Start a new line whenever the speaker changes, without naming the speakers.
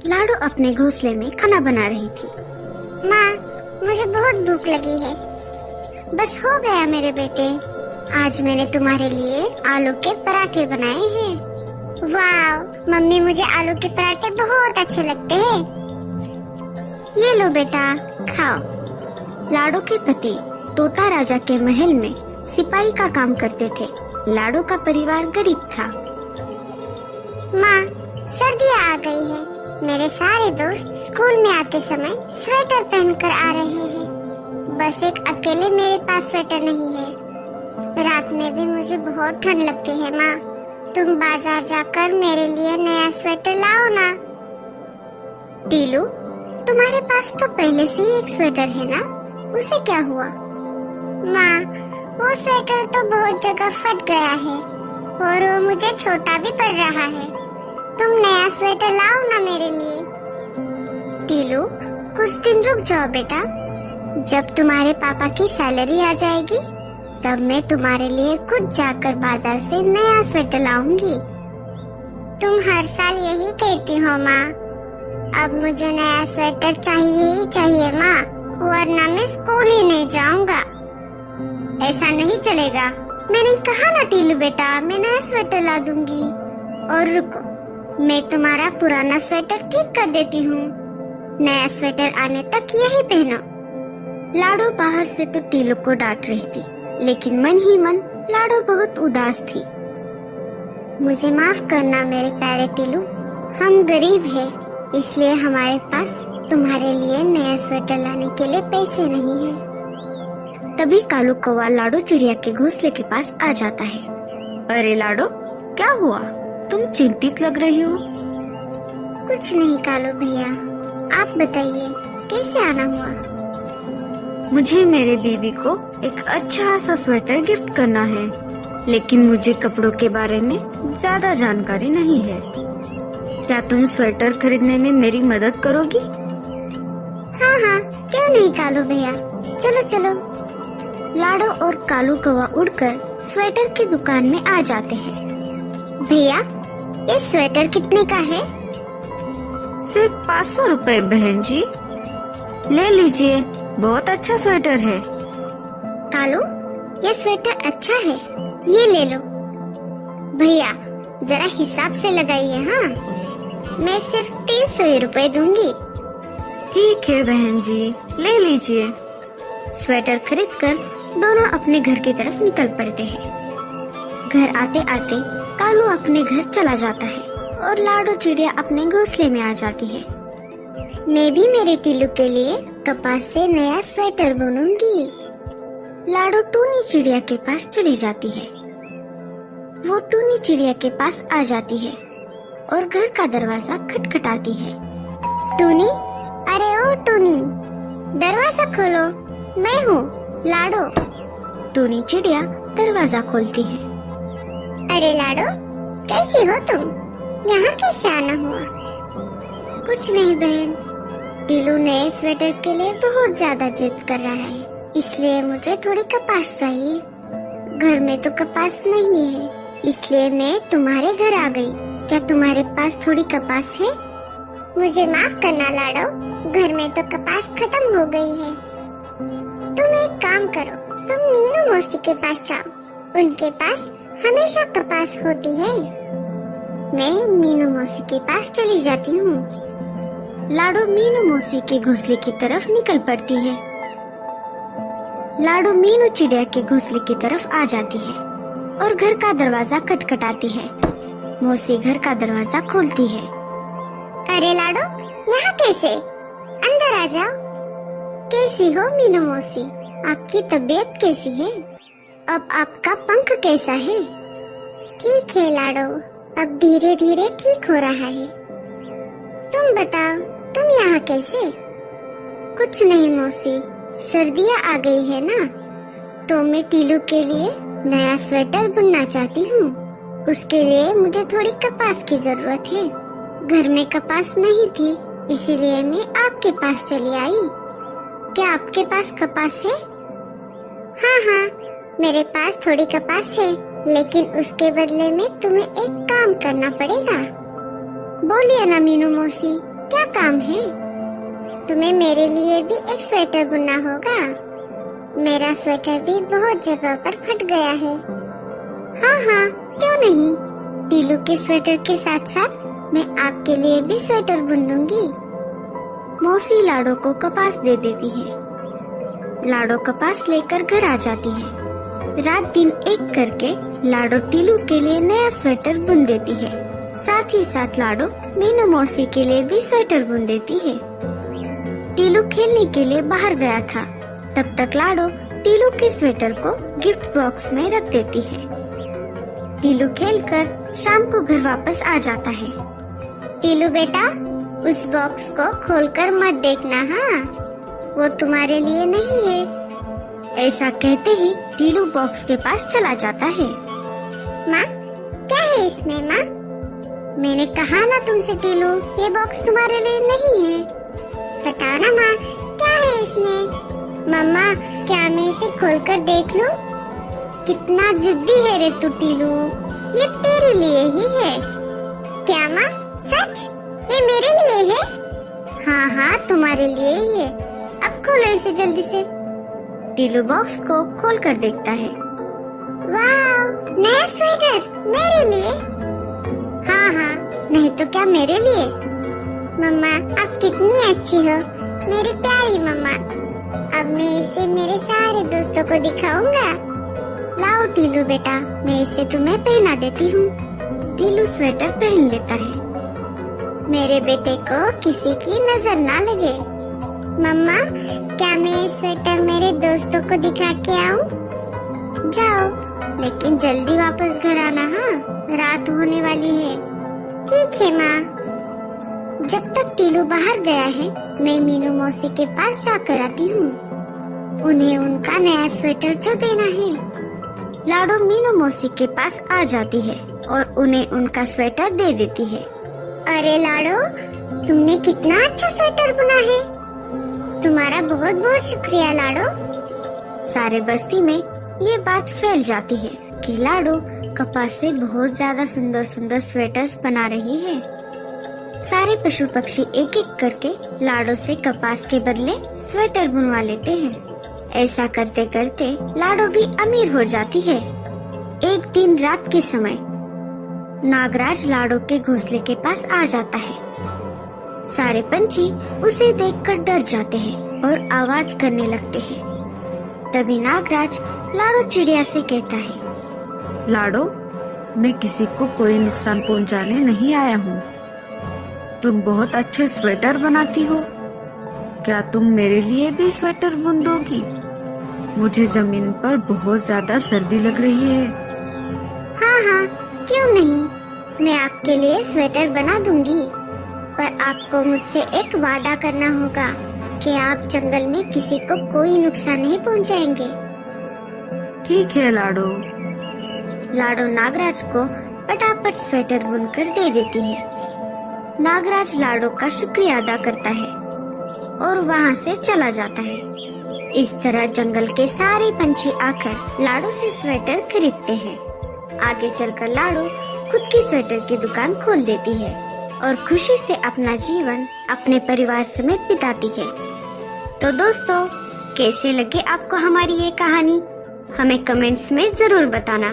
लाडो अपने घोंसले में खाना बना रही थी।
माँ, मुझे बहुत भूख लगी है। बस हो गया मेरे बेटे, आज मैंने तुम्हारे लिए आलू के पराठे बनाए हैं। वाह मम्मी, मुझे आलू के पराठे बहुत अच्छे लगते हैं।
ये लो बेटा, खाओ। लाडो के पति तोता राजा के महल में सिपाही का काम करते थे। लाडो का परिवार गरीब था।
माँ, सर्दियाँ आ गई है। मेरे सारे दोस्त स्कूल में आते समय स्वेटर पहनकर आ रहे हैं। बस एक अकेले मेरे पास स्वेटर नहीं है। रात में भी मुझे बहुत ठंड लगती है। माँ, तुम बाजार जाकर मेरे लिए नया स्वेटर लाओ ना।
टीलू, तुम्हारे पास तो पहले से ही एक स्वेटर है ना, उसे क्या हुआ?
माँ, वो स्वेटर तो बहुत जगह फट गया है और वो मुझे छोटा भी पड़ रहा है। तुम नया स्वेटर लाओ ना मेरे लिए।
टीलू, कुछ दिन रुक जाओ बेटा। जब तुम्हारे पापा की सैलरी आ जाएगी तब मैं तुम्हारे लिए खुद जाकर बाजार से नया स्वेटर लाऊंगी।
तुम हर साल यही कहती हो माँ। अब मुझे नया स्वेटर चाहिए ही चाहिए माँ, वरना मैं स्कूल ही नहीं जाऊंगा।
ऐसा नहीं चलेगा। मैंने कहा ना टीलू बेटा, मैं नया स्वेटर ला दूंगी। और रुको, मैं तुम्हारा पुराना स्वेटर ठीक कर देती हूँ। नया स्वेटर आने तक यही पहनो। लाडो बाहर से तो टीलू को डांट रही थी, लेकिन मन ही मन लाडो बहुत उदास थी।
मुझे माफ करना मेरे प्यारे टीलू, हम गरीब हैं, इसलिए हमारे पास तुम्हारे लिए नया स्वेटर लाने के लिए पैसे नहीं है।
तभी कालू कौवा लाडो चिड़िया के घोंसले के पास आ जाता है। अरे लाडो, क्या हुआ? तुम चिंतित लग रही हो।
कुछ नहीं कालू भैया, आप बताइए कैसे आना हुआ?
मुझे मेरे बीवी को एक अच्छा सा स्वेटर गिफ्ट करना है, लेकिन मुझे कपड़ों के बारे में ज्यादा जानकारी नहीं है। क्या तुम स्वेटर खरीदने में मेरी मदद करोगी?
हाँ हाँ, क्यों नहीं कालू भैया, चलो चलो।
लाडो और कालू कौवा उड़कर स्वेटर की दुकान में आ जाते हैं।
भैया, ये स्वेटर कितने का है?
सिर्फ 500 रुपए बहन जी। ले लीजिए, बहुत अच्छा स्वेटर है।
कालू, ये स्वेटर अच्छा है, ये ले लो। भैया, जरा हिसाब से लगाइए। हाँ, मैं सिर्फ 300 रुपए दूंगी।
ठीक है बहन जी, ले लीजिए। स्वेटर खरीदकर दोनों अपने घर की तरफ निकल पड़ते हैं। घर आते आते कालू अपने घर चला जाता है और लाडो चिड़िया अपने घोंसले में आ जाती है।
मैं भी मेरे टीलू के लिए कपास से नया स्वेटर बुनूंगी।
लाडो टूनी चिड़िया के पास चली जाती है। वो टूनी चिड़िया के पास आ जाती है और घर का दरवाजा खटखटाती है।
टूनी, अरे ओ टूनी, दरवाजा खोलो, मैं हूँ लाडो।
टूनी चिड़िया दरवाजा खोलती है।
अरे लाडो, कैसी हो तुम? यहाँ कैसे आना हुआ?
कुछ नहीं बहन, टीलू नए स्वेटर के लिए बहुत ज्यादा जिद कर रहा है, इसलिए मुझे थोड़ी कपास चाहिए। घर में तो कपास नहीं है, इसलिए मैं तुम्हारे घर आ गई। क्या तुम्हारे पास थोड़ी कपास है?
मुझे माफ करना लाडो, घर में तो कपास खत्म हो गई है। तुम एक काम करो, तुम मीनू मौसी के पास जाओ, उनके पास हमेशा कपास होती है।
मैं मीनू मौसी के पास चली जाती हूँ। लाडो मीनू मौसी के घोंसले की तरफ निकल पड़ती है। लाडो मीनू चिड़िया के घोंसले की तरफ आ जाती है और घर का दरवाजा खटखटाती है। मौसी घर का दरवाजा खोलती है।
अरे लाडो, यहाँ कैसे? अंदर आ जाओ।
कैसी हो मीनू मौसी? आपकी तबीयत कैसी है? अब आपका पंख कैसा है?
ठीक है लाडो, अब धीरे धीरे ठीक हो रहा है। तुम बताओ, तुम यहाँ कैसे?
कुछ नहीं मौसी, सर्दियाँ आ गई है ना, तो मैं टीलू के लिए नया स्वेटर बुनना चाहती हूँ। उसके लिए मुझे थोड़ी कपास की जरूरत है। घर में कपास नहीं थी, इसीलिए मैं आपके पास चली आई। क्या आपके पास कपास है?
हाँ हाँ, मेरे पास थोड़ी कपास है, लेकिन उसके बदले में तुम्हें एक काम करना पड़ेगा।
बोलिए ना मीनू मौसी, क्या काम है?
तुम्हें मेरे लिए भी एक स्वेटर बुनना होगा। मेरा स्वेटर भी बहुत जगह पर फट गया है।
हाँ हाँ, क्यों नहीं। टीलू के स्वेटर के साथ साथ मैं आपके लिए भी स्वेटर बुन दूंगी। मौसी लाडो को कपास दे देती है। लाडो कपास लेकर घर आ जाती है। रात दिन एक करके लाडो टीलू के लिए नया स्वेटर बुन देती है। साथ ही साथ लाडो मीनू मौसी के लिए भी स्वेटर बुन देती है। टीलू खेलने के लिए बाहर गया था। तब तक लाडो टीलू के स्वेटर को गिफ्ट बॉक्स में रख देती है। टीलू खेलकर शाम को घर वापस आ जाता है।
टीलू बेटा, उस बॉक्स को खोलकर मत देखना, हाँ, वो तुम्हारे लिए नहीं है।
ऐसा कहते ही टीलू बॉक्स के पास चला जाता है।
माँ, क्या है इसमें माँ? मैंने कहा ना तुमसे टीलू, ये बॉक्स तुम्हारे लिए नहीं है। बताओ ना माँ, क्या है इसमें? मम्मा, क्या मैं इसे खोलकर देख लूं? कितना जिद्दी है रे तू टीलू, ये तेरे लिए ही है। क्या माँ, सच? ये मेरे लिए है? हाँ हाँ, तुम्हारे लिए ही है। अब खोलो इसे जल्दी से।
टीलू बॉक्स को खोलकर देखता है।
वाह, नया स्वेटर मेरे लिए।
हाँ हाँ, नहीं तो क्या मेरे लिए।
मम्मा, आप कितनी अच्छी हो, मेरी प्यारी मम्मा। अब मैं इसे मेरे सारे दोस्तों को दिखाऊंगा।
लाओ टीलू बेटा, मैं इसे तुम्हें पहना देती हूँ। टीलू स्वेटर पहन लेता है।
मेरे बेटे को किसी की नजर ना लगे। मम्मा, क्या मैं ये स्वेटर मेरे दोस्तों को दिखा के आऊँ?
जाओ, लेकिन जल्दी वापस घर आना, हाँ, रात होने वाली है।
ठीक है माँ।
जब तक टीलू बाहर गया है, मैं मीनू मौसी के पास जाकर आती हूँ। उन्हें उनका नया स्वेटर जो देना है। लाडो मीनू मौसी के पास आ जाती है और उन्हें उनका स्वेटर दे देती है।
अरे लाडो, तुमने कितना अच्छा स्वेटर बुना है। तुम्हारा बहुत बहुत शुक्रिया लाडो।
सारे बस्ती में ये बात फैल जाती है कि लाडो कपास से बहुत ज्यादा सुंदर सुंदर स्वेटर्स बना रही है। सारे पशु पक्षी एक एक करके लाडो से कपास के बदले स्वेटर बुनवा लेते हैं। ऐसा करते करते लाडो भी अमीर हो जाती है। एक दिन रात के समय नागराज लाडो के घोंसले के पास आ जाता है। सारे पंछी उसे देखकर डर जाते हैं और आवाज करने लगते हैं। तभी नागराज लाडो चिड़िया से कहता है,
लाडो, मैं किसी को कोई नुकसान पहुंचाने नहीं आया हूँ। तुम बहुत अच्छे स्वेटर बनाती हो। क्या तुम मेरे लिए भी स्वेटर बुन दोगी? मुझे जमीन पर बहुत ज्यादा सर्दी लग रही है।
हाँ हाँ, क्यों नहीं, मैं आपके लिए स्वेटर बना दूंगी। पर आपको मुझसे एक वादा करना होगा कि आप जंगल में किसी को कोई नुकसान नहीं पहुंचाएंगे।
ठीक है लाडो।
लाडो नागराज को फटाफट स्वेटर बुनकर दे देती है। नागराज लाडो का शुक्रिया अदा करता है और वहाँ से चला जाता है। इस तरह जंगल के सारे पंछी आकर लाडो से स्वेटर खरीदते हैं। आगे चलकर लाडो खुद की स्वेटर की दुकान खोल देती है और खुशी से अपना जीवन अपने परिवार समेत बिताती है। तो दोस्तों, कैसे लगे आपको हमारी ये कहानी? हमें कमेंट्स में जरूर बताना।